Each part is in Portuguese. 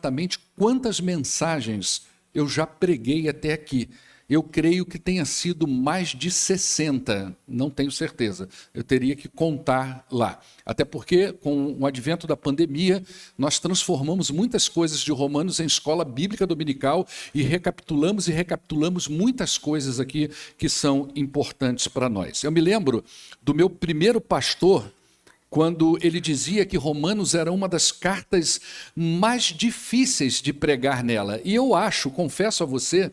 exatamente quantas mensagens eu já preguei até aqui. Eu creio que tenha sido mais de 60, não tenho certeza. Eu teria que contar lá. Até porque, com o advento da pandemia, nós transformamos muitas coisas de Romanos em escola bíblica dominical e recapitulamos muitas coisas aqui que são importantes para nós. Eu me lembro do meu primeiro pastor, quando ele dizia que Romanos era uma das cartas mais difíceis de pregar nela. E eu confesso a você,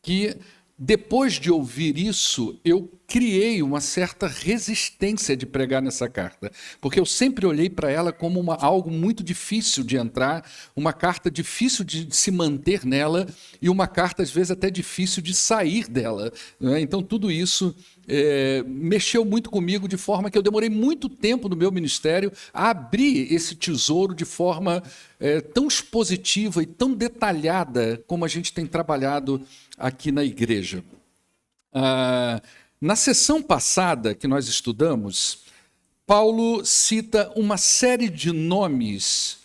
que depois de ouvir isso, eu criei uma certa resistência de pregar nessa carta, porque eu sempre olhei para ela como algo muito difícil de entrar, uma carta difícil de se manter nela e uma carta, às vezes, até difícil de sair dela, né? Então, tudo isso mexeu muito comigo, de forma que eu demorei muito tempo no meu ministério a abrir esse tesouro de forma tão expositiva e tão detalhada como a gente tem trabalhado aqui na igreja. Na sessão passada que nós estudamos, Paulo cita uma série de nomes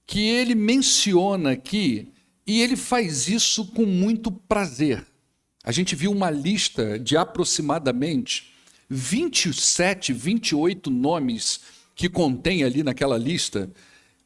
que ele menciona aqui, e ele faz isso com muito prazer. A gente viu uma lista de aproximadamente 27, 28 nomes que contém ali naquela lista,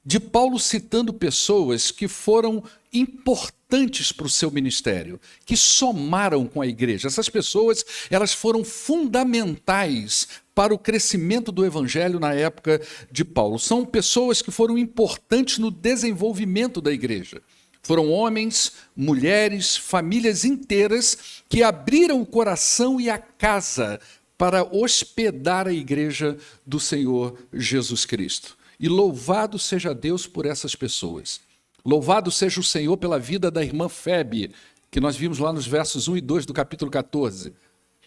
de Paulo citando pessoas que foram importantes para o seu ministério, que somaram com a igreja. Essas pessoas, elas foram fundamentais para o crescimento do evangelho na época de Paulo. São pessoas que foram importantes no desenvolvimento da igreja. Foram homens, mulheres, famílias inteiras que abriram o coração e a casa para hospedar a igreja do Senhor Jesus Cristo. E louvado seja Deus por essas pessoas. Louvado seja o Senhor pela vida da irmã Febe, que nós vimos lá nos versos 1 e 2 do capítulo 14,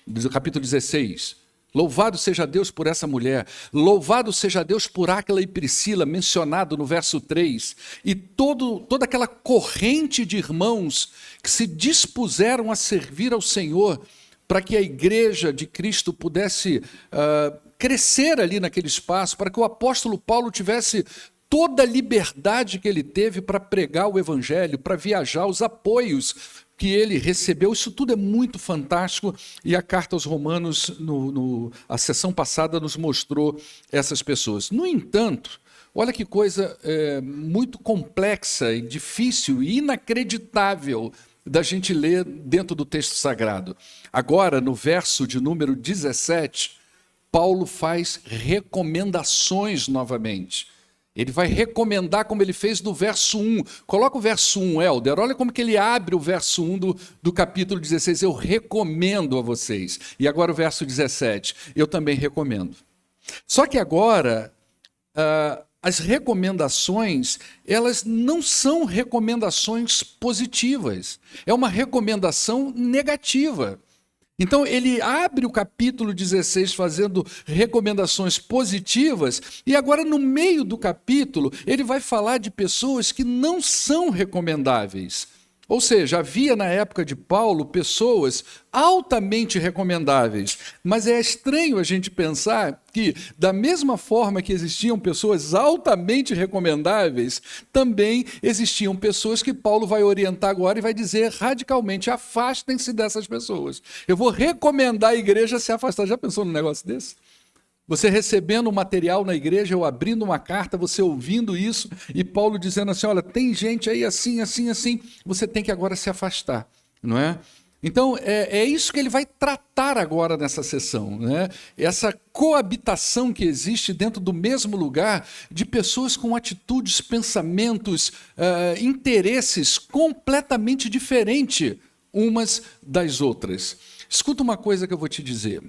do capítulo 16. Louvado seja Deus por essa mulher. Louvado seja Deus por Áquila e Priscila, mencionado no verso 3. E toda aquela corrente de irmãos que se dispuseram a servir ao Senhor para que a igreja de Cristo pudesse crescer ali naquele espaço, para que o apóstolo Paulo tivesse toda a liberdade que ele teve para pregar o evangelho, para viajar, os apoios que ele recebeu. Isso tudo é muito fantástico, e a carta aos Romanos, a sessão passada, nos mostrou essas pessoas. No entanto, olha que coisa muito complexa e difícil e inacreditável da gente ler dentro do texto sagrado. Agora, no verso de número 17, Paulo faz recomendações novamente. Ele vai recomendar como ele fez no verso 1. Coloca o verso 1, Helder. Olha como que ele abre o verso 1 do capítulo 16. Eu recomendo a vocês. E agora o verso 17. Eu também recomendo. Só que agora, as recomendações, elas não são recomendações positivas. É uma recomendação negativa. Então, ele abre o capítulo 16 fazendo recomendações positivas, e agora, no meio do capítulo, ele vai falar de pessoas que não são recomendáveis. Ou seja, havia na época de Paulo pessoas altamente recomendáveis, mas é estranho a gente pensar que, da mesma forma que existiam pessoas altamente recomendáveis, também existiam pessoas que Paulo vai orientar agora e vai dizer radicalmente: afastem-se dessas pessoas. Eu vou recomendar a igreja a se afastar. Já pensou num negócio desse? Você recebendo um material na igreja, eu abrindo uma carta, você ouvindo isso, e Paulo dizendo assim: olha, tem gente aí assim, assim, assim, você tem que agora se afastar, não é? Então, é isso que ele vai tratar agora nessa sessão, né? Essa coabitação que existe dentro do mesmo lugar de pessoas com atitudes, pensamentos, interesses completamente diferentes umas das outras. Escuta uma coisa que eu vou te dizer.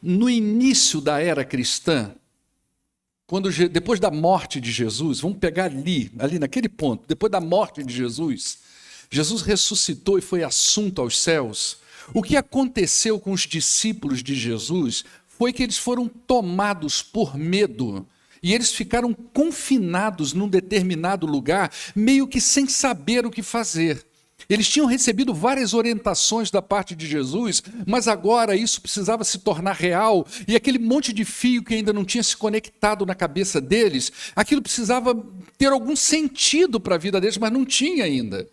No início da era cristã, depois da morte de Jesus, vamos pegar ali naquele ponto, depois da morte de Jesus, Jesus ressuscitou e foi assunto aos céus. O que aconteceu com os discípulos de Jesus foi que eles foram tomados por medo e eles ficaram confinados num determinado lugar, meio que sem saber o que fazer. Eles tinham recebido várias orientações da parte de Jesus, mas agora isso precisava se tornar real, e aquele monte de fio que ainda não tinha se conectado na cabeça deles, aquilo precisava ter algum sentido para a vida deles, mas não tinha ainda.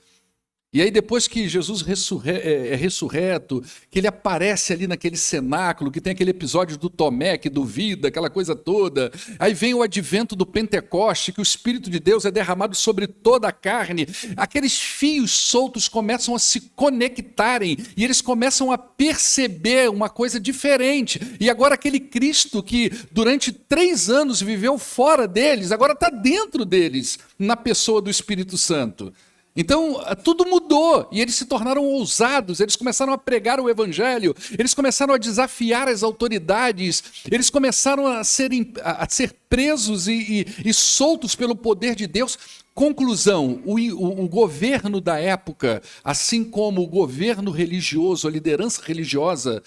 E aí depois que Jesus é ressurreto, que ele aparece ali naquele cenáculo, que tem aquele episódio do Tomé, que duvida, aquela coisa toda, aí vem o advento do Pentecoste, que o Espírito de Deus é derramado sobre toda a carne, aqueles fios soltos começam a se conectarem, e eles começam a perceber uma coisa diferente, e agora aquele Cristo que durante 3 anos viveu fora deles, agora está dentro deles, na pessoa do Espírito Santo. Então, tudo mudou e eles se tornaram ousados, eles começaram a pregar o evangelho, eles começaram a desafiar as autoridades, eles começaram a ser presos e soltos pelo poder de Deus. Conclusão, o governo da época, assim como o governo religioso, a liderança religiosa,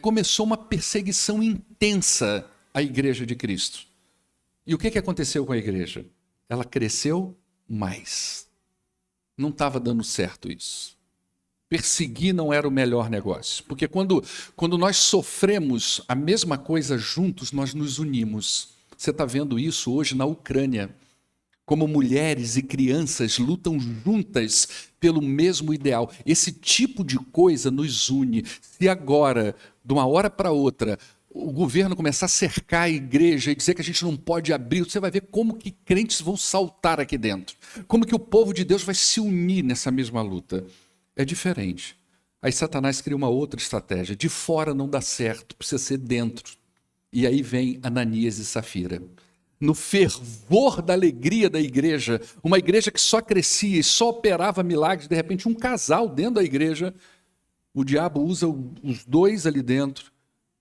começou uma perseguição intensa à Igreja de Cristo. E o que aconteceu com a igreja? Ela cresceu mais. Não estava dando certo isso. Perseguir não era o melhor negócio. Porque quando nós sofremos a mesma coisa juntos, nós nos unimos. Você está vendo isso hoje na Ucrânia. Como mulheres e crianças lutam juntas pelo mesmo ideal. Esse tipo de coisa nos une. Se agora, de uma hora para outra, o governo começar a cercar a igreja e dizer que a gente não pode abrir, você vai ver como que crentes vão saltar aqui dentro. Como que o povo de Deus vai se unir nessa mesma luta. É diferente. Aí Satanás cria uma outra estratégia. De fora não dá certo, precisa ser dentro. E aí vem Ananias e Safira. No fervor da alegria da igreja, uma igreja que só crescia e só operava milagres, de repente um casal dentro da igreja, o diabo usa os dois ali dentro,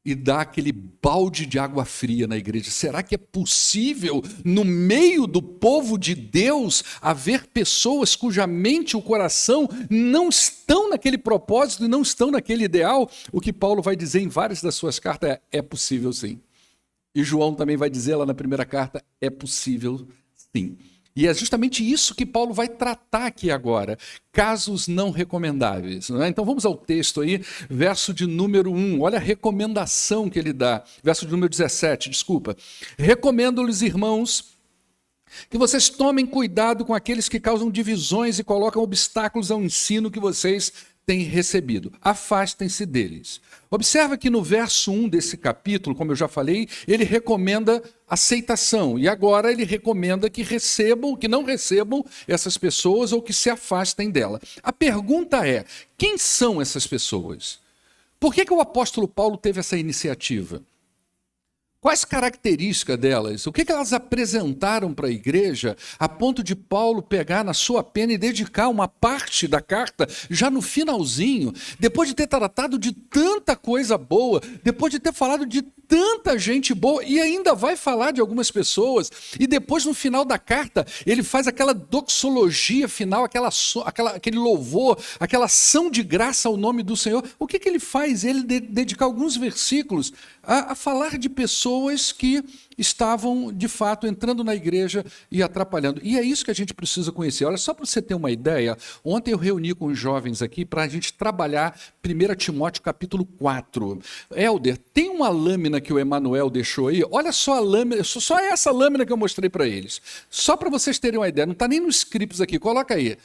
e dá aquele balde de água fria na igreja. Será que é possível, no meio do povo de Deus, haver pessoas cuja mente e o coração não estão naquele propósito e não estão naquele ideal? O que Paulo vai dizer em várias das suas cartas é possível sim. E João também vai dizer lá na primeira carta, é possível sim. E é justamente isso que Paulo vai tratar aqui agora, casos não recomendáveis. Não é? Então vamos ao texto aí, verso de número 1, olha a recomendação que ele dá, verso de número 17, desculpa. Recomendo-lhes, irmãos, que vocês tomem cuidado com aqueles que causam divisões e colocam obstáculos ao ensino que vocês têm recebido. Afastem-se deles. Observa que no verso 1 desse capítulo, como eu já falei, ele recomenda aceitação. E agora ele recomenda que não recebam essas pessoas ou que se afastem dela. A pergunta é, quem são essas pessoas? Por que o apóstolo Paulo teve essa iniciativa? Quais características delas? O que elas apresentaram para a igreja a ponto de Paulo pegar na sua pena e dedicar uma parte da carta já no finalzinho, depois de ter tratado de tanta coisa boa, depois de ter falado de tanta gente boa e ainda vai falar de algumas pessoas e depois no final da carta ele faz aquela doxologia final, aquele louvor, aquela ação de graça ao nome do Senhor. O que ele faz? Ele dedicar alguns versículos a falar de pessoas que estavam, de fato, entrando na igreja e atrapalhando. E é isso que a gente precisa conhecer. Olha, só para você ter uma ideia, ontem eu reuni com os jovens aqui para a gente trabalhar 1 Timóteo capítulo 4. Helder, tem uma lâmina que o Emanuel deixou aí? Olha só a lâmina, só essa lâmina que eu mostrei para eles. Só para vocês terem uma ideia, não está nem nos scripts aqui, coloca aí.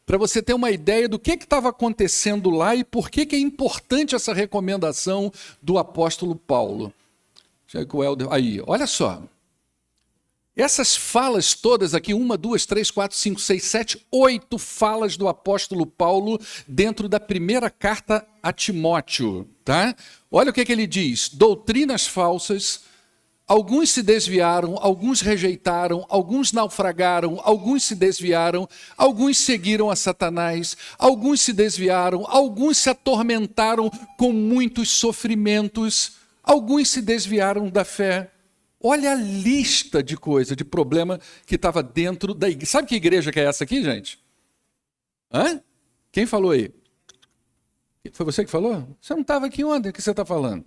Para você ter uma ideia do que estava acontecendo lá e por que é importante essa recomendação do apóstolo Paulo. Aí, olha só. Essas falas todas aqui, 1, 2, 3, 4, 5, 6, 7, 8 falas do apóstolo Paulo dentro da primeira carta a Timóteo. Tá? Olha o que ele diz. Doutrinas falsas, alguns se desviaram, alguns rejeitaram, alguns naufragaram, alguns se desviaram, alguns seguiram a Satanás, alguns se desviaram, alguns se atormentaram com muitos sofrimentos, alguns se desviaram da fé. Olha a lista de coisa, de problema que estava dentro da igreja. Sabe que igreja que é essa aqui, gente? Hã? Quem falou aí? Foi você que falou? Você não estava aqui ontem, o que você está falando?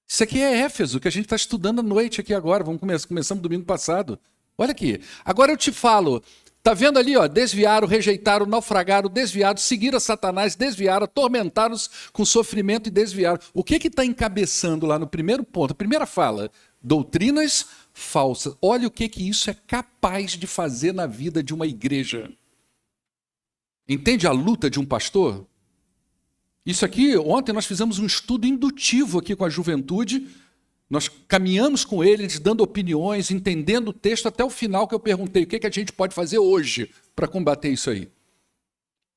Isso aqui é Éfeso, que a gente está estudando à noite aqui agora. Começamos domingo passado. Olha aqui. Agora eu te falo, Está vendo ali, ó, desviaram, rejeitaram, naufragaram, desviaram, seguiram a Satanás, desviaram, atormentaram-os com sofrimento e desviaram. O que está encabeçando lá no primeiro ponto? A primeira fala, doutrinas falsas. Olha o que isso é capaz de fazer na vida de uma igreja. Entende a luta de um pastor? Isso aqui, ontem nós fizemos um estudo indutivo aqui com a juventude. Nós caminhamos com eles, dando opiniões, entendendo o texto, até o final que eu perguntei, o que a gente pode fazer hoje para combater isso aí?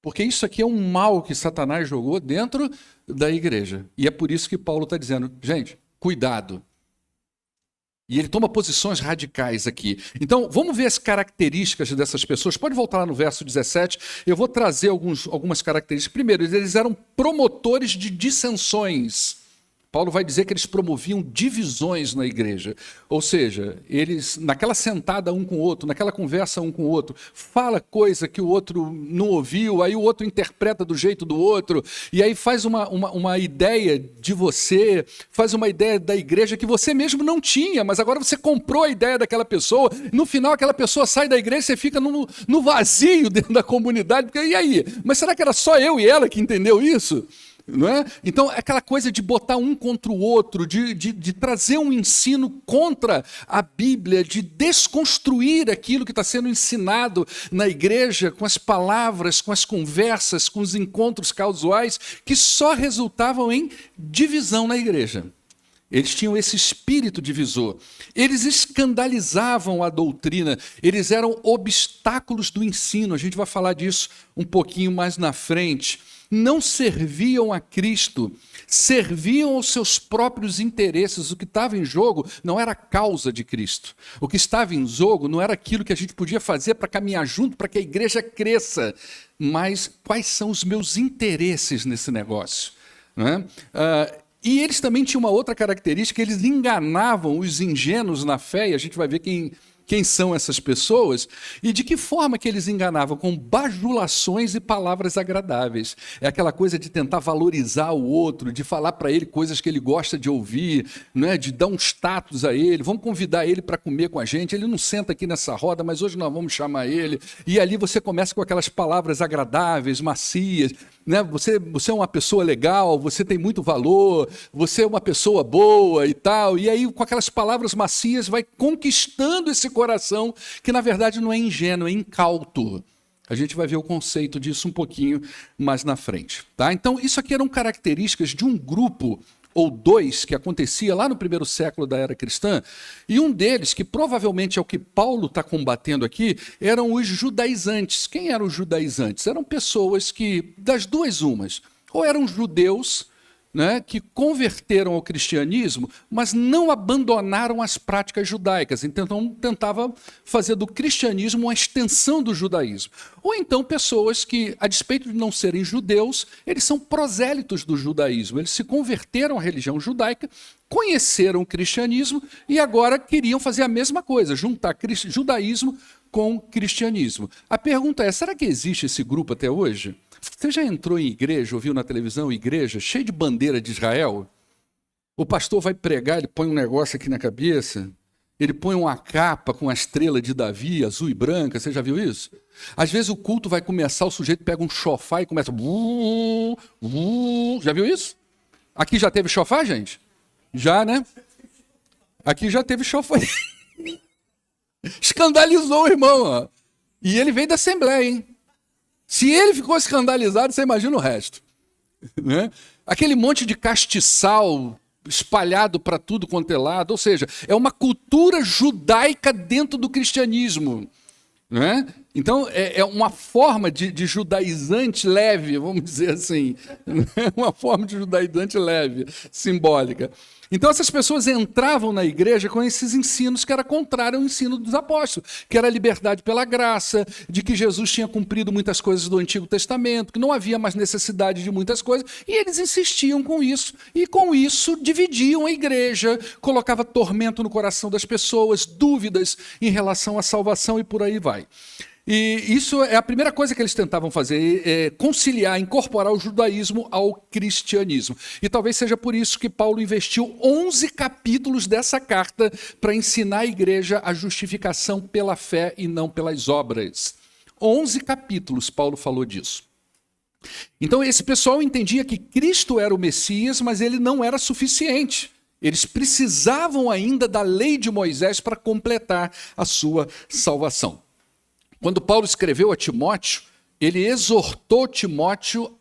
Porque isso aqui é um mal que Satanás jogou dentro da igreja. E é por isso que Paulo está dizendo, gente, cuidado. E ele toma posições radicais aqui. Então, vamos ver as características dessas pessoas. Pode voltar lá no verso 17. Eu vou trazer algumas características. Primeiro, eles eram promotores de dissensões. Paulo vai dizer que eles promoviam divisões na igreja. Ou seja, eles, naquela sentada um com o outro, naquela conversa um com o outro, fala coisa que o outro não ouviu, aí o outro interpreta do jeito do outro, e aí faz uma ideia de você, faz uma ideia da igreja que você mesmo não tinha, mas agora você comprou a ideia daquela pessoa, no final aquela pessoa sai da igreja e você fica no vazio dentro da comunidade, porque, e aí? Mas será que era só eu e ela que entendeu isso? Não é? Então, aquela coisa de botar um contra o outro, de trazer um ensino contra a Bíblia, de desconstruir aquilo que está sendo ensinado na igreja, com as palavras, com as conversas, com os encontros casuais, que só resultavam em divisão na igreja. Eles tinham esse espírito divisor. Eles escandalizavam a doutrina. Eles eram obstáculos do ensino. A gente vai falar disso um pouquinho mais na frente. Não serviam a Cristo, serviam aos seus próprios interesses. O que estava em jogo não era a causa de Cristo. O que estava em jogo não era aquilo que a gente podia fazer para caminhar junto, para que a igreja cresça. Mas quais são os meus interesses nesse negócio? Não é? E eles também tinham uma outra característica, eles enganavam os ingênuos na fé, e a gente vai ver quem são essas pessoas, e de que forma que eles enganavam? Com bajulações e palavras agradáveis. É aquela coisa de tentar valorizar o outro, de falar para ele coisas que ele gosta de ouvir, né? De dar um status a ele, vamos convidar ele para comer com a gente, ele não senta aqui nessa roda, mas hoje nós vamos chamar ele, e ali você começa com aquelas palavras agradáveis, macias, né? Você é uma pessoa legal, você tem muito valor, você é uma pessoa boa e tal, e aí com aquelas palavras macias vai conquistando esse coração, que na verdade não é ingênuo, é incauto. A gente vai ver o conceito disso um pouquinho mais na frente. Tá? Então, isso aqui eram características de um grupo ou dois que acontecia lá no primeiro século da era cristã, e um deles, que provavelmente é o que Paulo está combatendo aqui, eram os judaizantes. Quem eram os judaizantes? Eram pessoas que, das duas umas, ou eram judeus, né, que converteram ao cristianismo, mas não abandonaram as práticas judaicas. Então, tentava fazer do cristianismo uma extensão do judaísmo. Ou então pessoas que, a despeito de não serem judeus, eles são prosélitos do judaísmo. Eles se converteram à religião judaica, conheceram o cristianismo e agora queriam fazer a mesma coisa, juntar judaísmo com cristianismo. A pergunta é, será que existe esse grupo até hoje? Você já entrou em igreja, ouviu na televisão igreja cheia de bandeira de Israel? O pastor vai pregar, ele põe um negócio aqui na cabeça, ele põe uma capa com a estrela de Davi, azul e branca, você já viu isso? Às vezes o culto vai começar, o sujeito pega um chofar e começa... Já viu isso? Aqui já teve chofar, gente? Já, né? Aqui já teve chofar. Escandalizou o irmão, ó. E ele veio da Assembleia, hein? Se ele ficou escandalizado, você imagina o resto. Né? Aquele monte de castiçal espalhado para tudo quanto é lado, ou seja, é uma cultura judaica dentro do cristianismo. Né? Então, é uma forma de judaizante leve, vamos dizer assim. Uma forma de judaizante leve, simbólica. Então, essas pessoas entravam na igreja com esses ensinos que era contrário ao ensino dos apóstolos, que era a liberdade pela graça, de que Jesus tinha cumprido muitas coisas do Antigo Testamento, que não havia mais necessidade de muitas coisas, e eles insistiam com isso, e com isso dividiam a igreja, colocava tormento no coração das pessoas, dúvidas em relação à salvação e por aí vai. E isso é a primeira coisa que eles tentavam fazer, conciliar, incorporar o judaísmo ao cristianismo. E talvez seja por isso que Paulo investiu 11 capítulos dessa carta para ensinar a igreja a justificação pela fé e não pelas obras. 11 capítulos Paulo falou disso. Então esse pessoal entendia que Cristo era o Messias, mas ele não era suficiente. Eles precisavam ainda da lei de Moisés para completar a sua salvação. Quando Paulo escreveu a Timóteo, ele exortou Timóteo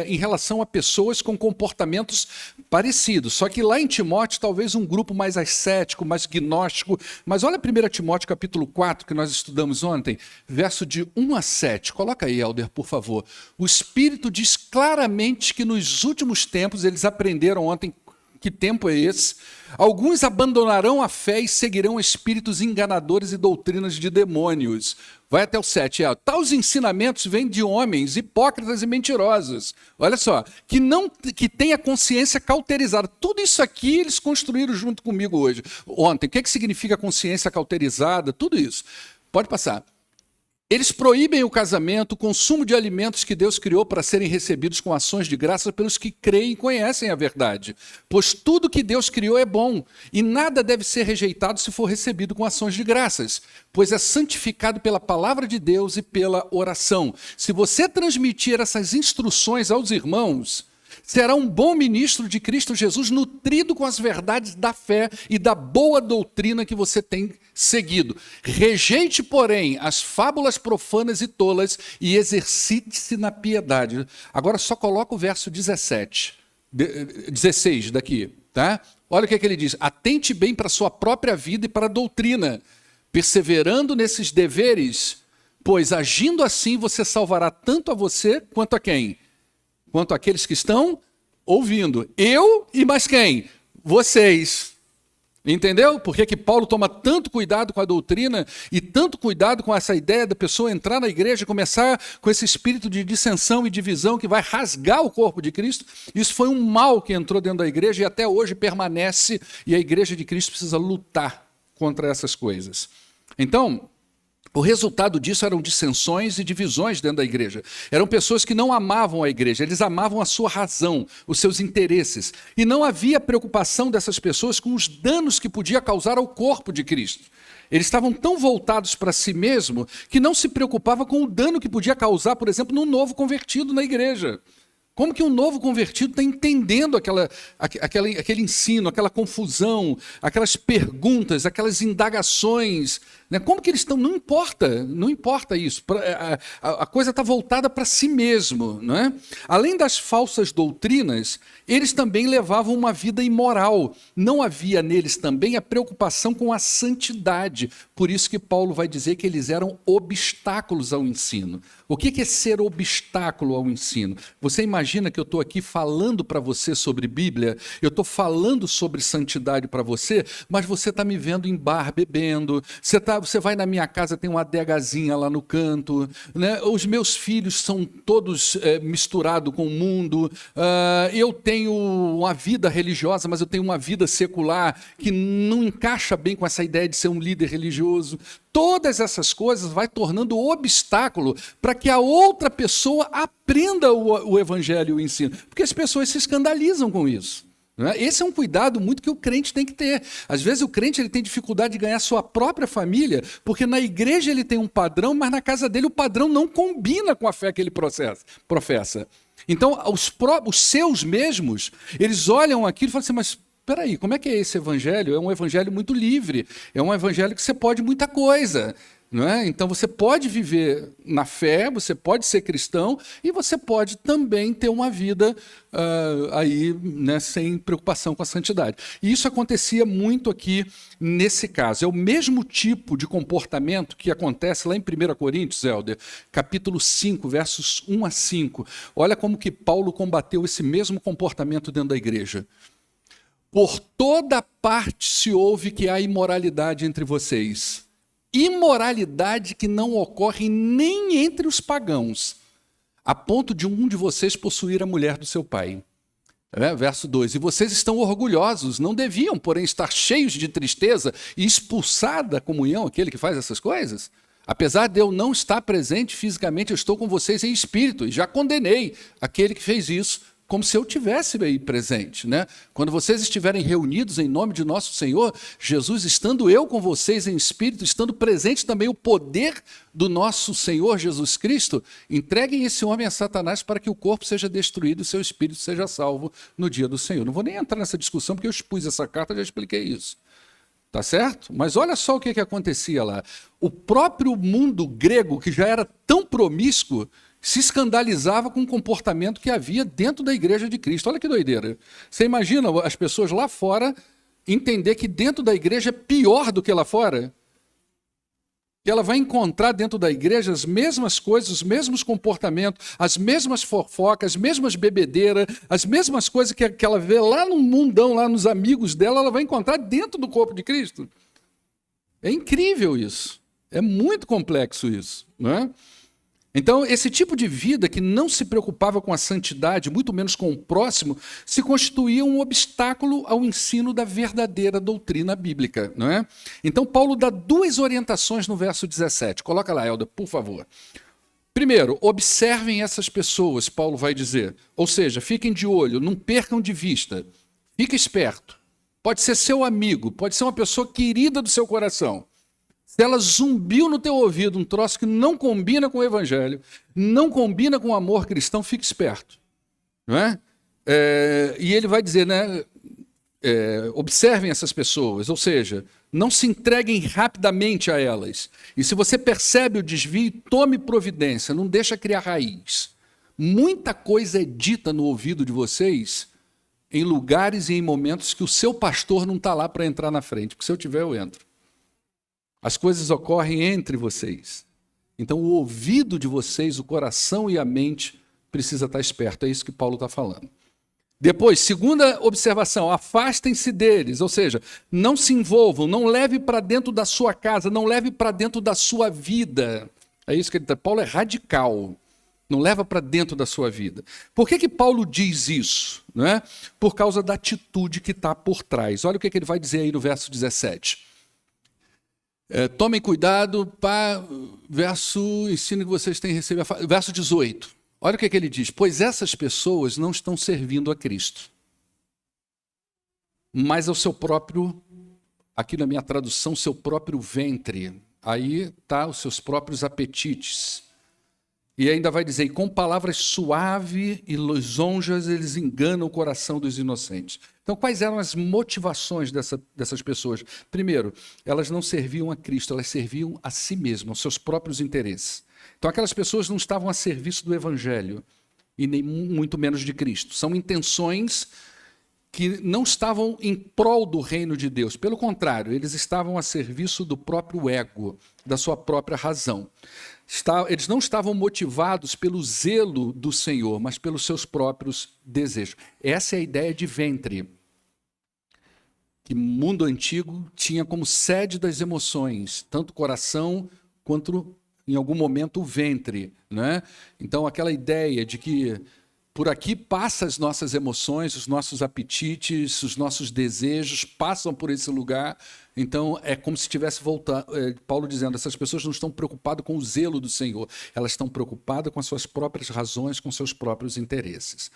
em relação a pessoas com comportamentos parecidos. Só que lá em Timóteo, talvez um grupo mais ascético, mais gnóstico. Mas olha 1 Timóteo capítulo 4, que nós estudamos ontem, verso de 1 a 7. Coloca aí, Helder, por favor. O Espírito diz claramente que nos últimos tempos, eles aprenderam ontem, que tempo é esse? Alguns abandonarão a fé e seguirão espíritos enganadores e doutrinas de demônios. Vai até o 7. Tais ensinamentos vêm de homens hipócritas e mentirosos. Olha só, que têm a consciência cauterizada. Tudo isso aqui eles construíram junto comigo hoje. Ontem. O que significa consciência cauterizada? Tudo isso. Pode passar. Eles proíbem o casamento, o consumo de alimentos que Deus criou para serem recebidos com ações de graça pelos que creem e conhecem a verdade. Pois tudo que Deus criou é bom, e nada deve ser rejeitado se for recebido com ações de graças, pois é santificado pela palavra de Deus e pela oração. Se você transmitir essas instruções aos irmãos, será um bom ministro de Cristo Jesus, nutrido com as verdades da fé e da boa doutrina que você tem seguido. Rejeite, porém, as fábulas profanas e tolas e exercite-se na piedade. Agora só coloca o verso 16 daqui, tá? Olha o que ele diz. Atente bem para a sua própria vida e para a doutrina, perseverando nesses deveres, pois agindo assim você salvará tanto a você quanto a quem? Quanto àqueles que estão ouvindo. Eu e mais quem? Vocês. Entendeu? Por que Paulo toma tanto cuidado com a doutrina e tanto cuidado com essa ideia da pessoa entrar na igreja e começar com esse espírito de dissensão e divisão que vai rasgar o corpo de Cristo? Isso foi um mal que entrou dentro da igreja e até hoje permanece, e a igreja de Cristo precisa lutar contra essas coisas. Então, o resultado disso eram dissensões e divisões dentro da igreja. Eram pessoas que não amavam a igreja, eles amavam a sua razão, os seus interesses. E não havia preocupação dessas pessoas com os danos que podia causar ao corpo de Cristo. Eles estavam tão voltados para si mesmo que não se preocupava com o dano que podia causar, por exemplo, num novo convertido na igreja. Como que um novo convertido está entendendo aquele ensino, aquela confusão, aquelas perguntas, aquelas indagações, né? Como que eles estão? Não importa isso. A coisa está voltada para si mesmo, não é? Além das falsas doutrinas, eles também levavam uma vida imoral. Não havia neles também a preocupação com a santidade. Por isso que Paulo vai dizer que eles eram obstáculos ao ensino. O que é ser obstáculo ao ensino? Você imagina que eu estou aqui falando para você sobre Bíblia, eu estou falando sobre santidade para você, mas você está me vendo em bar bebendo, você vai na minha casa, tem uma adegazinha lá no canto, né? Os meus filhos são todos misturados com o mundo, eu tenho uma vida religiosa, mas eu tenho uma vida secular que não encaixa bem com essa ideia de ser um líder religioso. Todas essas coisas vai tornando obstáculo para que a outra pessoa aprenda o evangelho e o ensino. Porque as pessoas se escandalizam com isso. Né? Esse é um cuidado muito que o crente tem que ter. Às vezes o crente ele tem dificuldade de ganhar sua própria família, porque na igreja ele tem um padrão, mas na casa dele o padrão não combina com a fé que ele professa. Então os seus mesmos, eles olham aquilo e falam assim, mas peraí, como é que é esse evangelho? É um evangelho muito livre, é um evangelho que você pode muita coisa, não é? Então você pode viver na fé, você pode ser cristão e você pode também ter uma vida aí, né, sem preocupação com a santidade. E isso acontecia muito aqui nesse caso. É o mesmo tipo de comportamento que acontece lá em 1 Coríntios, Helder, capítulo 5, versos 1 a 5. Olha como que Paulo combateu esse mesmo comportamento dentro da igreja. Por toda parte se ouve que há imoralidade entre vocês. Imoralidade que não ocorre nem entre os pagãos, a ponto de um de vocês possuir a mulher do seu pai. Verso 2. E vocês estão orgulhosos, não deviam, porém, estar cheios de tristeza e expulsar da comunhão aquele que faz essas coisas? Apesar de eu não estar presente fisicamente, eu estou com vocês em espírito e já condenei aquele que fez isso como se eu tivesse aí presente, né? Quando vocês estiverem reunidos em nome de nosso Senhor Jesus, estando eu com vocês em espírito, estando presente também o poder do nosso Senhor Jesus Cristo, entreguem esse homem a Satanás para que o corpo seja destruído e o seu espírito seja salvo no dia do Senhor. Não vou nem entrar nessa discussão, porque eu expus essa carta, já expliquei isso. Tá certo? Mas olha só o que acontecia lá. O próprio mundo grego, que já era tão promíscuo, se escandalizava com o comportamento que havia dentro da igreja de Cristo. Olha que doideira. Você imagina as pessoas lá fora entender que dentro da igreja é pior do que lá fora? Que ela vai encontrar dentro da igreja as mesmas coisas, os mesmos comportamentos, as mesmas fofocas, as mesmas bebedeiras, as mesmas coisas que ela vê lá no mundão, lá nos amigos dela, ela vai encontrar dentro do corpo de Cristo. É incrível isso. É muito complexo isso, não é? Então, esse tipo de vida que não se preocupava com a santidade, muito menos com o próximo, se constituía um obstáculo ao ensino da verdadeira doutrina bíblica, não é? Então, Paulo dá duas orientações no verso 17. Coloca lá, Helder, por favor. Primeiro, observem essas pessoas, Paulo vai dizer. Ou seja, fiquem de olho, não percam de vista. Fique esperto. Pode ser seu amigo, pode ser uma pessoa querida do seu coração. Se ela zumbiu no teu ouvido um troço que não combina com o evangelho, não combina com o amor cristão, fique esperto. Não é? E ele vai dizer, né? Observem essas pessoas, ou seja, não se entreguem rapidamente a elas. E se você percebe o desvio, tome providência, não deixa criar raiz. Muita coisa é dita no ouvido de vocês em lugares e em momentos que o seu pastor não está lá para entrar na frente, porque se eu tiver, eu entro. As coisas ocorrem entre vocês. Então, o ouvido de vocês, o coração e a mente precisa estar esperto. É isso que Paulo está falando. Depois, segunda observação, afastem-se deles. Ou seja, não se envolvam, não leve para dentro da sua casa, não leve para dentro da sua vida. É isso que ele está. Paulo é radical. Não leva para dentro da sua vida. Por que Paulo diz isso? Não é? Por causa da atitude que está por trás. Olha o que ele vai dizer aí no verso 17. Tomem cuidado para ensino que vocês têm recebido. Verso 18. Olha o que ele diz. Pois essas pessoas não estão servindo a Cristo, mas ao seu próprio, aqui na minha tradução, seu próprio ventre. Aí está os seus próprios apetites. E ainda vai dizer, com palavras suaves e lisonjas, eles enganam o coração dos inocentes. Então, quais eram as motivações dessas pessoas? Primeiro, elas não serviam a Cristo, elas serviam a si mesmas, aos seus próprios interesses. Então, aquelas pessoas não estavam a serviço do Evangelho, e nem muito menos de Cristo. São intenções que não estavam em prol do reino de Deus. Pelo contrário, eles estavam a serviço do próprio ego, da sua própria razão. Eles não estavam motivados pelo zelo do Senhor, mas pelos seus próprios desejos. Essa é a ideia de ventre, que o mundo antigo tinha como sede das emoções, tanto o coração quanto, em algum momento, o ventre, né? Então, aquela ideia de que por aqui passam as nossas emoções, os nossos apetites, os nossos desejos, passam por esse lugar. Então, é como se estivesse voltando. Paulo dizendo, essas pessoas não estão preocupadas com o zelo do Senhor, elas estão preocupadas com as suas próprias razões, com seus próprios interesses.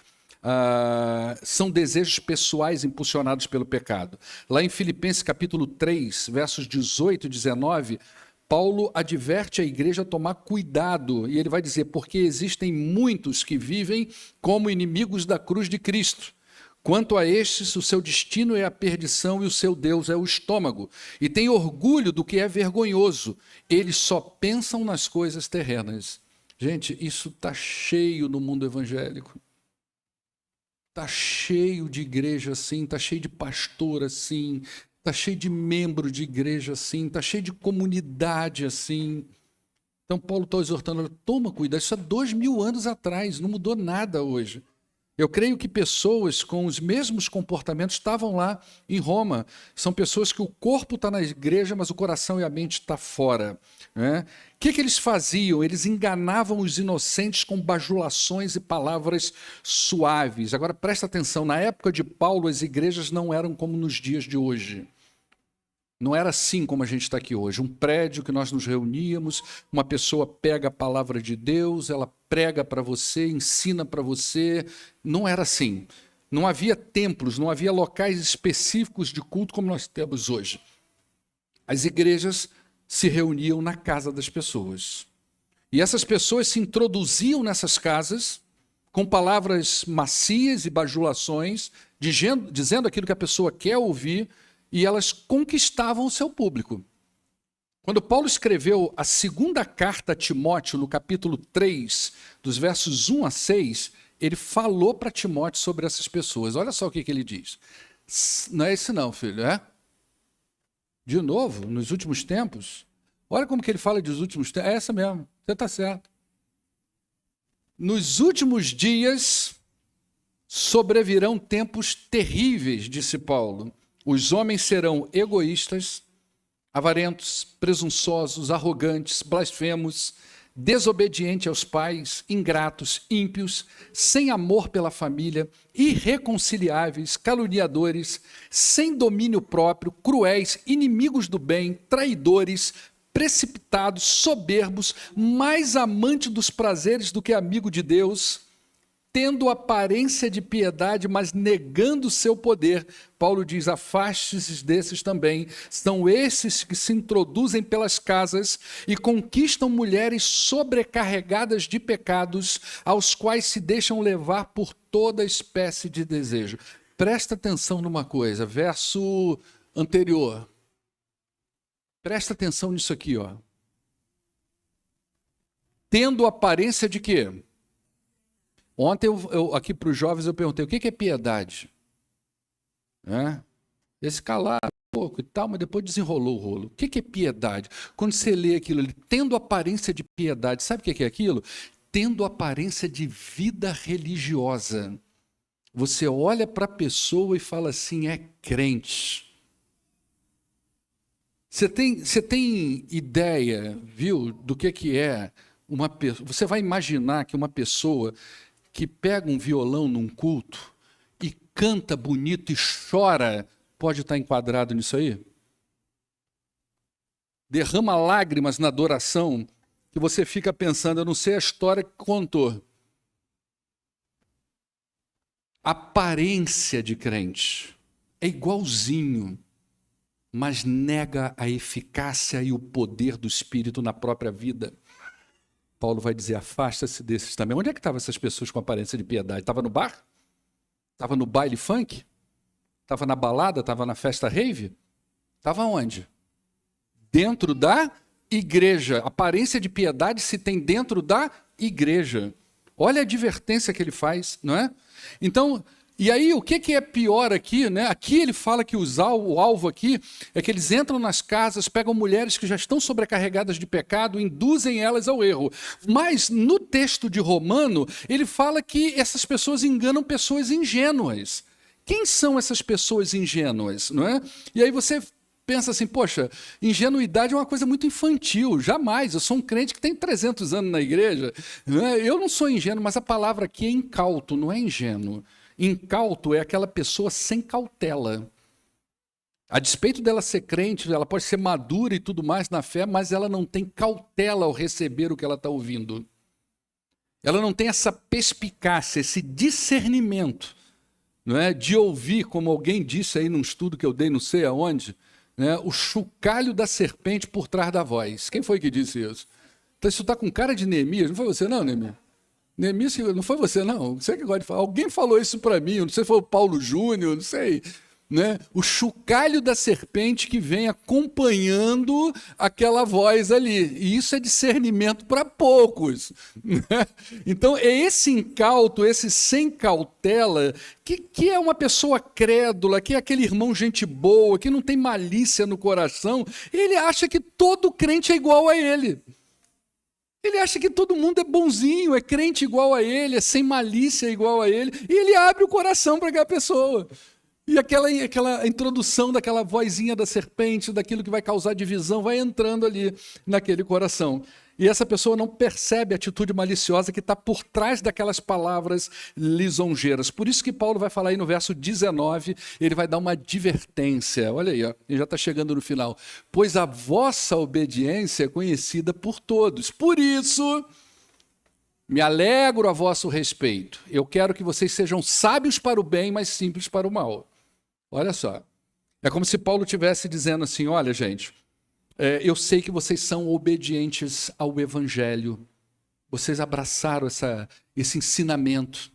São desejos pessoais impulsionados pelo pecado. Lá em Filipenses capítulo 3, versos 18 e 19, Paulo adverte a igreja a tomar cuidado, e ele vai dizer, porque existem muitos que vivem como inimigos da cruz de Cristo. Quanto a estes, o seu destino é a perdição e o seu Deus é o estômago. E tem orgulho do que é vergonhoso. Eles só pensam nas coisas terrenas. Gente, isso está cheio no mundo evangélico. Está cheio de igreja assim, está cheio de pastor assim, está cheio de membro de igreja assim, está cheio de comunidade assim. Então Paulo está exortando, toma cuidado, isso há 2000 anos atrás, não mudou nada hoje. Eu creio que pessoas com os mesmos comportamentos estavam lá em Roma. São pessoas que o corpo está na igreja, mas o coração e a mente está fora. Né? O que eles faziam? Eles enganavam os inocentes com bajulações e palavras suaves. Agora, presta atenção, na época de Paulo, as igrejas não eram como nos dias de hoje. Não era assim como a gente está aqui hoje. Um prédio que nós nos reuníamos, uma pessoa pega a palavra de Deus, ela prega para você, ensina para você. Não era assim. Não havia templos, não havia locais específicos de culto como nós temos hoje. As igrejas se reuniam na casa das pessoas. E essas pessoas se introduziam nessas casas com palavras macias e bajulações, dizendo aquilo que a pessoa quer ouvir, e elas conquistavam o seu público. Quando Paulo escreveu a segunda carta a Timóteo, no capítulo 3, dos versos 1 a 6, ele falou para Timóteo sobre essas pessoas. Olha só o que ele diz. Não é esse não, filho, é? De novo, nos últimos tempos. Olha como que ele fala dos últimos tempos. É essa mesmo, você está certo. Nos últimos dias sobrevirão tempos terríveis, disse Paulo. Os homens serão egoístas, avarentos, presunçosos, arrogantes, blasfemos, desobedientes aos pais, ingratos, ímpios, sem amor pela família, irreconciliáveis, caluniadores, sem domínio próprio, cruéis, inimigos do bem, traidores, precipitados, soberbos, mais amante dos prazeres do que amigo de Deus, tendo aparência de piedade, mas negando o seu poder. Paulo diz, afaste-se desses também. São esses que se introduzem pelas casas e conquistam mulheres sobrecarregadas de pecados, aos quais se deixam levar por toda espécie de desejo. Presta atenção numa coisa, verso anterior. Presta atenção nisso aqui, ó. Tendo aparência de quê? Ontem, aqui para os jovens, eu perguntei, o que é piedade? Esse calaram um pouco e tal, mas depois desenrolou o rolo. O que é piedade? Quando você lê aquilo ali, tendo aparência de piedade, sabe o que é aquilo? Tendo aparência de vida religiosa. Você olha para a pessoa e fala assim, é crente. Você tem ideia, viu, do que é uma pessoa? Você vai imaginar que uma pessoa que pega um violão num culto e canta bonito e chora, pode estar enquadrado nisso aí? Derrama lágrimas na adoração, que você fica pensando, eu não sei a história que contou. Aparência de crente, é igualzinho, mas nega a eficácia e o poder do Espírito na própria vida. Paulo vai dizer, afasta-se desses também. Onde é que estavam essas pessoas com aparência de piedade? Estava no bar? Estava no baile funk? Estava na balada? Estava na festa rave? Estava onde? Dentro da igreja. Aparência de piedade se tem dentro da igreja. Olha a advertência que ele faz, não é? Então, e aí o que é pior aqui, né? Aqui ele fala que o alvo aqui é que eles entram nas casas, pegam mulheres que já estão sobrecarregadas de pecado, induzem elas ao erro. Mas no texto de Romano, ele fala que essas pessoas enganam pessoas ingênuas. Quem são essas pessoas ingênuas, não é? E aí você pensa assim, poxa, ingenuidade é uma coisa muito infantil, jamais, eu sou um crente que tem 300 anos na igreja, não é? Eu não sou ingênuo, mas a palavra aqui é incauto, não é ingênuo. Incauto é aquela pessoa sem cautela. A despeito dela ser crente, ela pode ser madura e tudo mais na fé, mas ela não tem cautela ao receber o que ela está ouvindo. Ela não tem essa perspicácia, esse discernimento, não é? De ouvir, como alguém disse aí num estudo que eu dei não sei aonde, né? O chocalho da serpente por trás da voz. Quem foi que disse isso? Então isso está com cara de Neemias, não foi você não, Neemias? Neemias, não foi você, não. Você que gosta de falar. Alguém falou isso para mim, não sei se foi o Paulo Júnior, não sei. Né? O chocalho da serpente que vem acompanhando aquela voz ali. E isso é discernimento para poucos. Né? Então, é esse incauto, esse sem cautela, que é uma pessoa crédula, que é aquele irmão gente boa, que não tem malícia no coração, ele acha que todo crente é igual a ele. Ele acha que todo mundo é bonzinho, é crente igual a ele, é sem malícia igual a ele, e ele abre o coração para aquela pessoa. E aquela introdução daquela vozinha da serpente, daquilo que vai causar divisão, vai entrando ali naquele coração. E essa pessoa não percebe a atitude maliciosa que está por trás daquelas palavras lisonjeiras. Por isso que Paulo vai falar aí no verso 19, ele vai dar uma advertência. Olha aí, ó, ele já está chegando no final. Pois a vossa obediência é conhecida por todos. Por isso, me alegro a vosso respeito. Eu quero que vocês sejam sábios para o bem, mas simples para o mal. Olha só. É como se Paulo estivesse dizendo assim, olha, gente, eu sei que vocês são obedientes ao Evangelho. Vocês abraçaram esse ensinamento.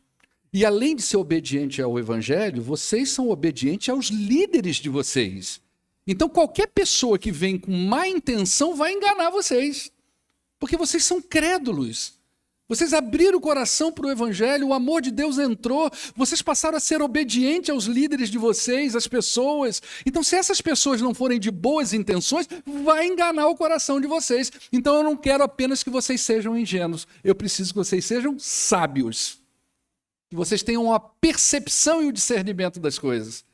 E além de ser obediente ao Evangelho, vocês são obedientes aos líderes de vocês. Então qualquer pessoa que vem com má intenção vai enganar vocês. Porque vocês são crédulos. Vocês abriram o coração para o Evangelho, o amor de Deus entrou, vocês passaram a ser obedientes aos líderes de vocês, às pessoas. Então, se essas pessoas não forem de boas intenções, vai enganar o coração de vocês. Então, eu não quero apenas que vocês sejam ingênuos, eu preciso que vocês sejam sábios. Que vocês tenham a percepção e o discernimento das coisas.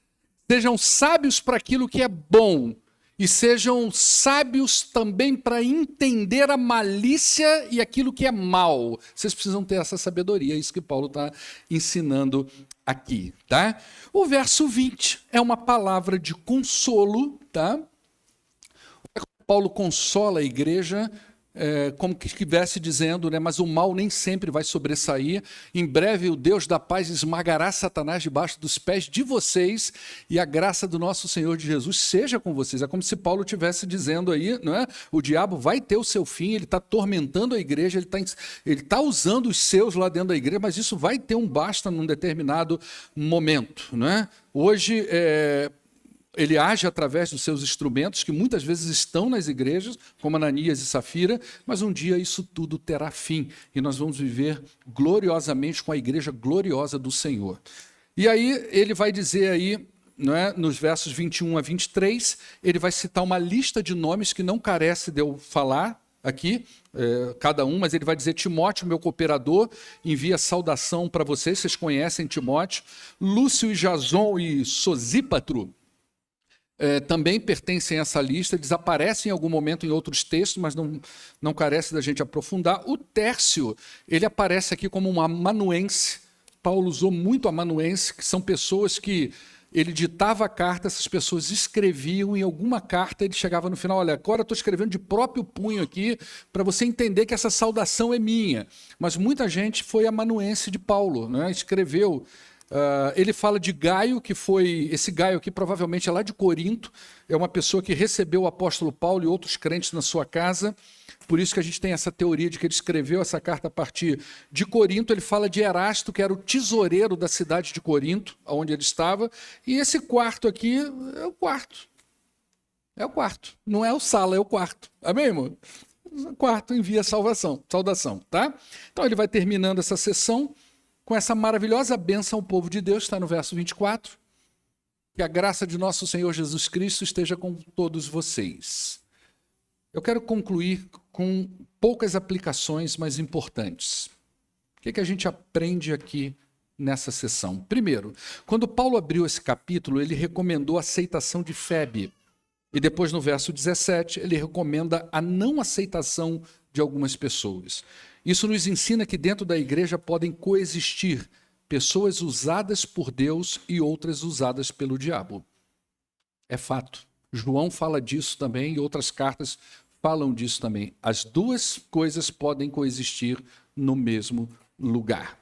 Sejam sábios para aquilo que é bom. E sejam sábios também para entender a malícia e aquilo que é mal. Vocês precisam ter essa sabedoria, é isso que Paulo está ensinando aqui. Tá? O verso 20 é uma palavra de consolo. Tá? Paulo consola a igreja, como que estivesse dizendo, né, mas o mal nem sempre vai sobressair. Em breve o Deus da paz esmagará Satanás debaixo dos pés de vocês e a graça do nosso Senhor de Jesus seja com vocês. É como se Paulo estivesse dizendo aí, não é? O diabo vai ter o seu fim, ele está atormentando a igreja, ele tá usando os seus lá dentro da igreja, mas isso vai ter um basta num determinado momento. Não é? Hoje, ele age através dos seus instrumentos, que muitas vezes estão nas igrejas, como Ananias e Safira, mas um dia isso tudo terá fim, e nós vamos viver gloriosamente com a igreja gloriosa do Senhor. E aí ele vai dizer aí, não é, nos versos 21 a 23, ele vai citar uma lista de nomes que não carece de eu falar aqui, cada um, mas ele vai dizer: Timóteo, meu cooperador, envia saudação para vocês conhecem Timóteo, Lúcio e Jason e Sosípatro, também pertencem a essa lista, desaparecem em algum momento em outros textos, mas não carece da gente aprofundar. O Tércio, ele aparece aqui como um amanuense. Paulo usou muito amanuense, que são pessoas que ele ditava a carta, essas pessoas escreviam, em alguma carta ele chegava no final: olha, agora eu estou escrevendo de próprio punho aqui, para você entender que essa saudação é minha. Mas muita gente foi amanuense de Paulo, né? Escreveu. Ele fala de Gaio, que foi, esse Gaio aqui provavelmente é lá de Corinto, é uma pessoa que recebeu o apóstolo Paulo e outros crentes na sua casa, por isso que a gente tem essa teoria de que ele escreveu essa carta a partir de Corinto. Ele fala de Erasto, que era o tesoureiro da cidade de Corinto, onde ele estava, e esse quarto aqui é o quarto. É o quarto, não é o sala, é o quarto. Amém, irmão? O quarto envia saudação, tá? Então ele vai terminando essa sessão com essa maravilhosa bênção ao povo de Deus, está no verso 24, que a graça de nosso Senhor Jesus Cristo esteja com todos vocês. Eu quero concluir com poucas aplicações, mas importantes. O que a gente aprende aqui nessa sessão? Primeiro, quando Paulo abriu esse capítulo, ele recomendou a aceitação de Febe. E depois, no verso 17, ele recomenda a não aceitação de algumas pessoas. Isso nos ensina que dentro da igreja podem coexistir pessoas usadas por Deus e outras usadas pelo diabo. É fato. João fala disso também e outras cartas falam disso também. As duas coisas podem coexistir no mesmo lugar.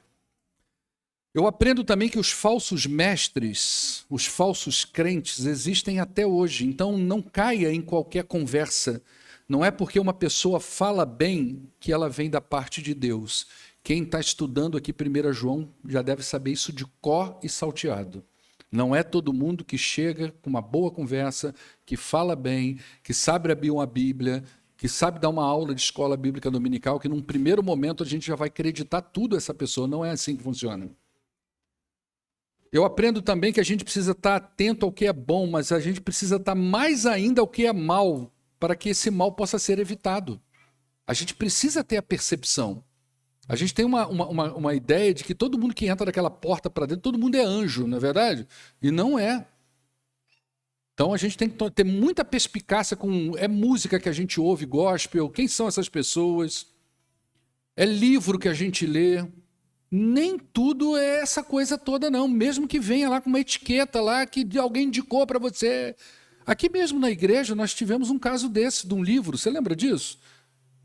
Eu aprendo também que os falsos mestres, os falsos crentes existem até hoje. Então não caia em qualquer conversa. Não é porque uma pessoa fala bem que ela vem da parte de Deus. Quem está estudando aqui 1 João já deve saber isso de cor e salteado. Não é todo mundo que chega com uma boa conversa, que fala bem, que sabe abrir uma Bíblia, que sabe dar uma aula de escola bíblica dominical, que num primeiro momento a gente já vai acreditar tudo a essa pessoa. Não é assim que funciona. Eu aprendo também que a gente precisa estar atento ao que é bom, mas a gente precisa estar mais ainda ao que é mal, para que esse mal possa ser evitado. A gente precisa ter a percepção. A gente tem uma ideia de que todo mundo que entra daquela porta para dentro, todo mundo é anjo, não é verdade? E não é. Então a gente tem que ter muita perspicácia com música que a gente ouve, gospel, quem são essas pessoas, é livro que a gente lê. Nem tudo é essa coisa toda, não. Mesmo que venha lá com uma etiqueta lá que alguém indicou para você. Aqui mesmo na igreja nós tivemos um caso desse, de um livro. Você lembra disso?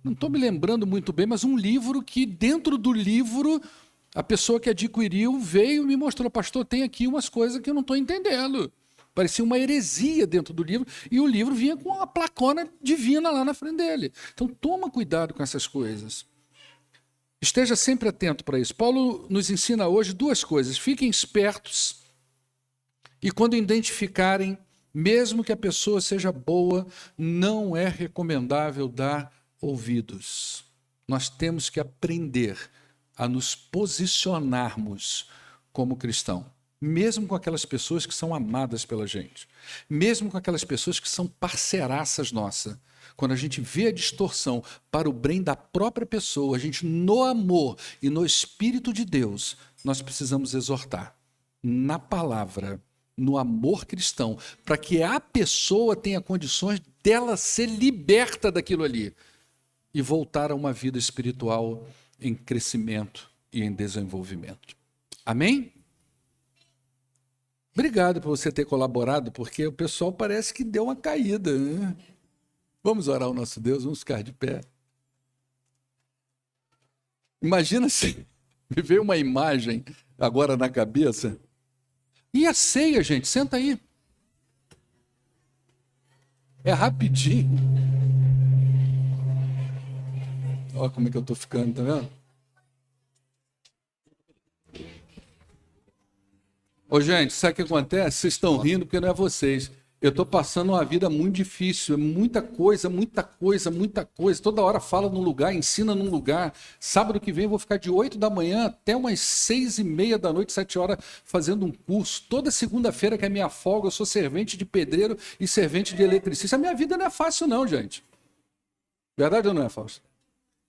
Não estou me lembrando muito bem, mas um livro que dentro do livro a pessoa que adquiriu veio e me mostrou: pastor, tem aqui umas coisas que eu não estou entendendo. Parecia uma heresia dentro do livro e o livro vinha com uma placona divina lá na frente dele. Então toma cuidado com essas coisas. Esteja sempre atento para isso. Paulo nos ensina hoje duas coisas. Fiquem espertos e quando identificarem, mesmo que a pessoa seja boa, não é recomendável dar ouvidos. Nós temos que aprender a nos posicionarmos como cristão, mesmo com aquelas pessoas que são amadas pela gente, mesmo com aquelas pessoas que são parceiraças nossas. Quando a gente vê a distorção para o bem da própria pessoa, a gente, no amor e no Espírito de Deus, nós precisamos exortar na palavra, no amor cristão, para que a pessoa tenha condições dela ser liberta daquilo ali e voltar a uma vida espiritual em crescimento e em desenvolvimento. Amém? Obrigado por você ter colaborado, porque o pessoal parece que deu uma caída, né? Vamos orar ao nosso Deus, vamos ficar de pé. Imagina se me veio uma imagem agora na cabeça. E a ceia, gente, senta aí. É rapidinho. Olha como é que eu estou ficando, tá vendo? Ô, gente, sabe o que acontece? Vocês estão rindo porque não é vocês. Eu estou passando uma vida muito difícil, é muita coisa, muita coisa, muita coisa. Toda hora fala num lugar, ensina num lugar. Sábado que vem eu vou ficar de 8 da manhã até umas 6:30 da noite, 7 horas, fazendo um curso. Toda segunda-feira, que é minha folga, eu sou servente de pedreiro e servente de eletricista. A minha vida não é fácil não, gente. Verdade ou não é, Fausto?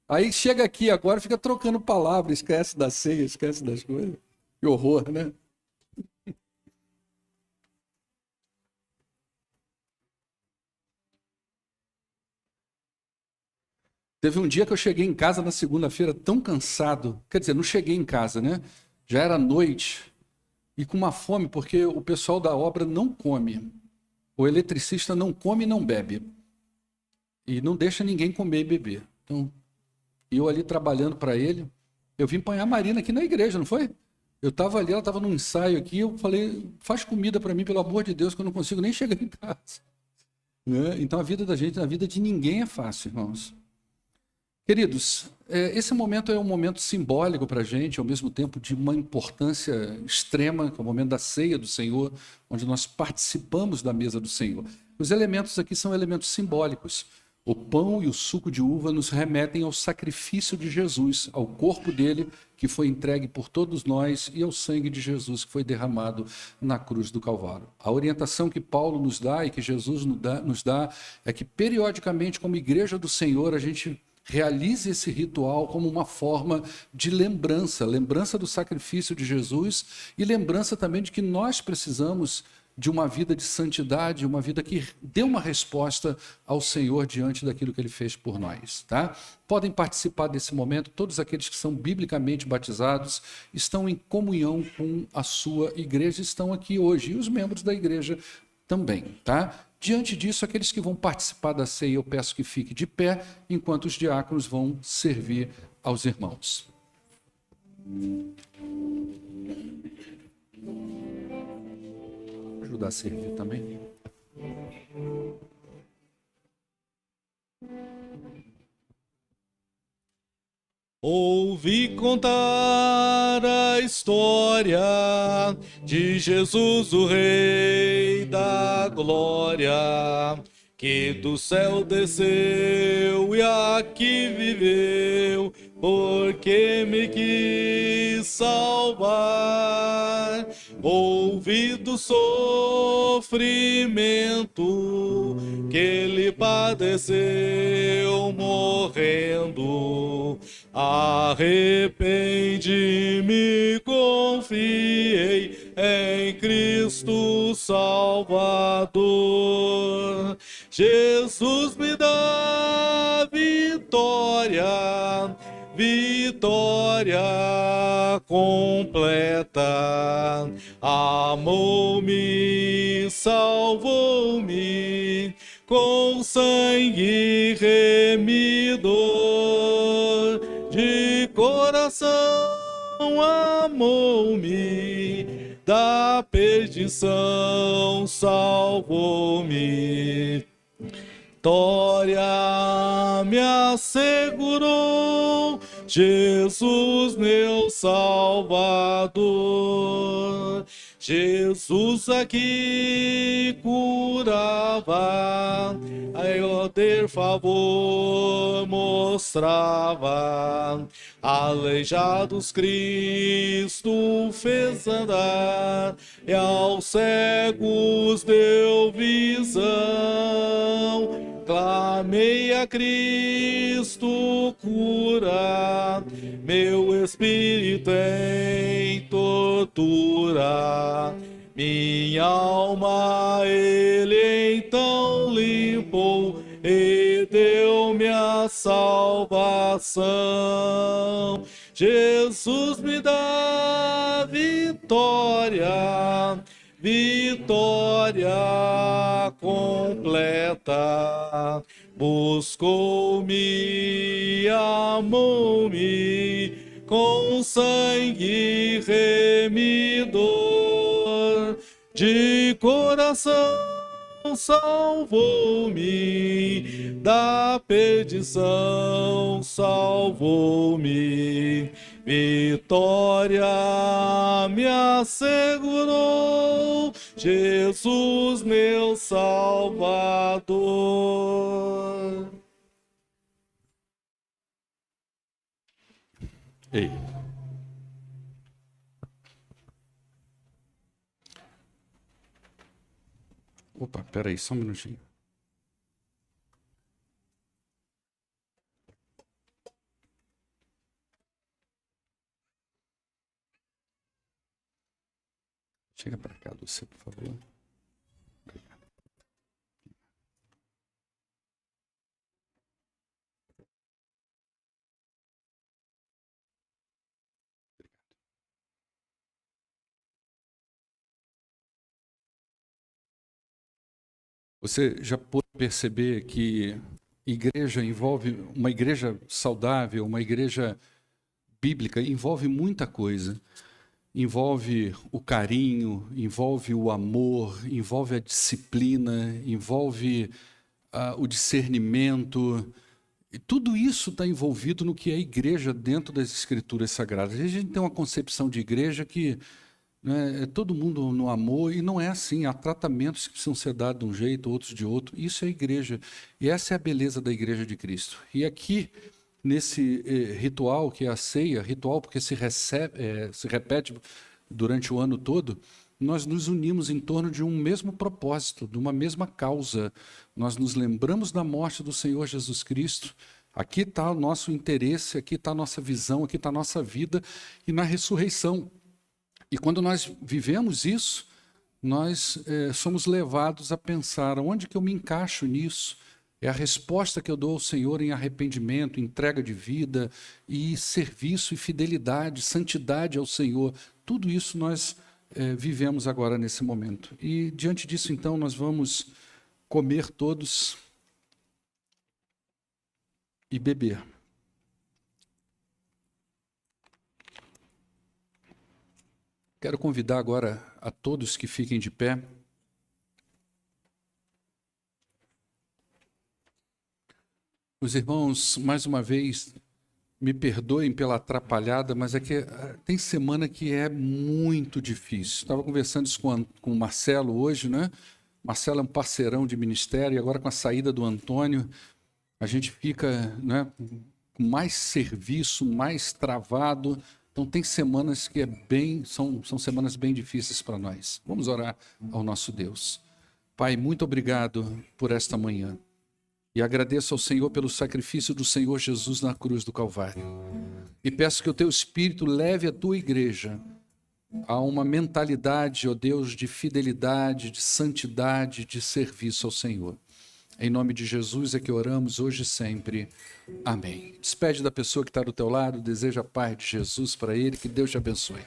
Aí chega aqui agora, fica trocando palavras, esquece da ceia, esquece das coisas. Que horror, né? Teve um dia que eu cheguei em casa na segunda-feira tão cansado, quer dizer, não cheguei em casa, né? Já era noite e com uma fome, porque o pessoal da obra não come. O eletricista não come e não bebe. E não deixa ninguém comer e beber. Então, eu ali trabalhando para ele, eu vim apanhar a Marina aqui na igreja, não foi? Eu estava ali, ela estava num ensaio aqui, eu falei: faz comida para mim, pelo amor de Deus, que eu não consigo nem chegar em casa. Né? Então a vida da gente, a vida de ninguém é fácil, irmãos. Queridos, esse momento é um momento simbólico para a gente, ao mesmo tempo de uma importância extrema, que é o momento da ceia do Senhor, onde nós participamos da mesa do Senhor. Os elementos aqui são elementos simbólicos. O pão e o suco de uva nos remetem ao sacrifício de Jesus, ao corpo dele, que foi entregue por todos nós, e ao sangue de Jesus, que foi derramado na cruz do Calvário. A orientação que Paulo nos dá e que Jesus nos dá é que, periodicamente, como igreja do Senhor, a gente realize esse ritual como uma forma de lembrança do sacrifício de Jesus e lembrança também de que nós precisamos de uma vida de santidade, uma vida que dê uma resposta ao Senhor diante daquilo que Ele fez por nós, tá? Podem participar desse momento, todos aqueles que são biblicamente batizados estão em comunhão com a sua igreja, estão aqui hoje, e os membros da igreja também, tá? Diante disso, aqueles que vão participar da ceia, eu peço que fique de pé, enquanto os diáconos vão servir aos irmãos. Vou ajudar a servir também. Ouvi contar a história de Jesus, o Rei da Glória, que do céu desceu e aqui viveu, porque me quis salvar. Ouvi do sofrimento que ele padeceu morrendo. Arrependi-me, confiei em Cristo Salvador. Jesus me dá vitória, vitória completa. Amou-me, salvou-me, com sangue remidor. De coração amou-me, da perdição salvou-me. Vitória me assegurou, Jesus meu Salvador. Jesus aqui curava, a ter favor mostrava. Aleijados Cristo fez andar, e aos cegos deu visão. Clamei a Cristo cura, meu espírito em tortura. Minha alma ele então limpou e deu-me a salvação. Jesus me dá vitória, vitória completa. Buscou-me, amou-me, com sangue remidor. De coração salvou-me, da perdição salvou-me. Vitória me assegurou, Jesus meu Salvador. Ei. Opa, peraí, só um minutinho. Chega para cá, Lúcia, por favor. Obrigado. Você já pôde perceber que igreja envolve, uma igreja saudável, uma igreja bíblica, envolve muita coisa. Envolve o carinho, envolve o amor, envolve a disciplina, envolve o discernimento. E tudo isso está envolvido no que é a igreja dentro das Escrituras Sagradas. A gente tem uma concepção de igreja que, né, é todo mundo no amor, e não é assim. Há tratamentos que precisam ser dados de um jeito, outros de outro. Isso é a igreja. E essa é a beleza da igreja de Cristo. E aqui, nesse ritual, que é a ceia, ritual porque se repete durante o ano todo, nós nos unimos em torno de um mesmo propósito, de uma mesma causa. Nós nos lembramos da morte do Senhor Jesus Cristo. Aqui está o nosso interesse, aqui está a nossa visão, aqui está a nossa vida, e na ressurreição. E quando nós vivemos isso, nós somos levados a pensar, onde que eu me encaixo nisso? É a resposta que eu dou ao Senhor em arrependimento, entrega de vida e serviço e fidelidade, santidade ao Senhor. Tudo isso nós vivemos agora nesse momento. E diante disso, então, nós vamos comer todos e beber. Quero convidar agora a todos que fiquem de pé. Os irmãos, mais uma vez, me perdoem pela atrapalhada, mas é que tem semana que é muito difícil. Estava conversando isso com o Marcelo hoje, né? Marcelo é um parceirão de ministério, e agora com a saída do Antônio, a gente fica, né, com mais serviço, mais travado. Então tem semanas que são semanas bem difíceis para nós. Vamos orar ao nosso Deus. Pai, muito obrigado por esta manhã. E agradeço ao Senhor pelo sacrifício do Senhor Jesus na cruz do Calvário. E peço que o teu Espírito leve a tua igreja a uma mentalidade, ó Deus, de fidelidade, de santidade, de serviço ao Senhor. Em nome de Jesus é que oramos hoje e sempre. Amém. Despede da pessoa que está do teu lado, deseja a paz de Jesus para ele, que Deus te abençoe.